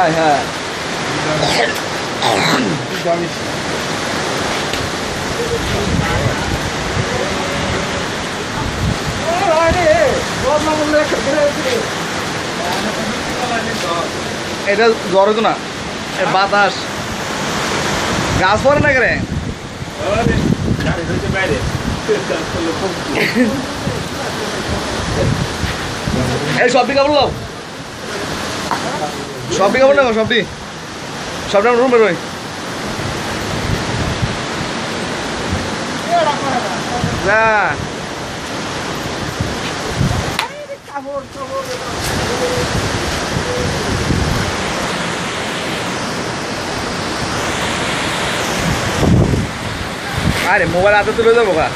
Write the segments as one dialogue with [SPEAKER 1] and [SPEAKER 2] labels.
[SPEAKER 1] হ্যাঁ এটা জ্বর হতো না বাতাস গাছ পরে না করে এই সবটি কাপড় লাও সবটি কাপড় নেবো সবটি সবটা রুম বেরোয় যা আরে মোবাইল হাতে তুলে যাবো গা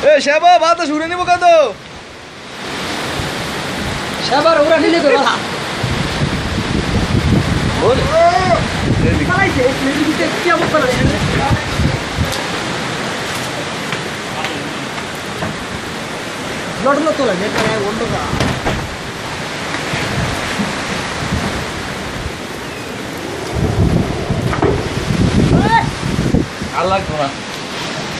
[SPEAKER 1] এ শেবা বাতা শুনে নিব কত শেবার ওরা নিলে তো বালা বল পালাইছে এদিকে কি অবস্থা লাগে লড়লো তো লাগে তাই ওন্ডকা আল্লাহ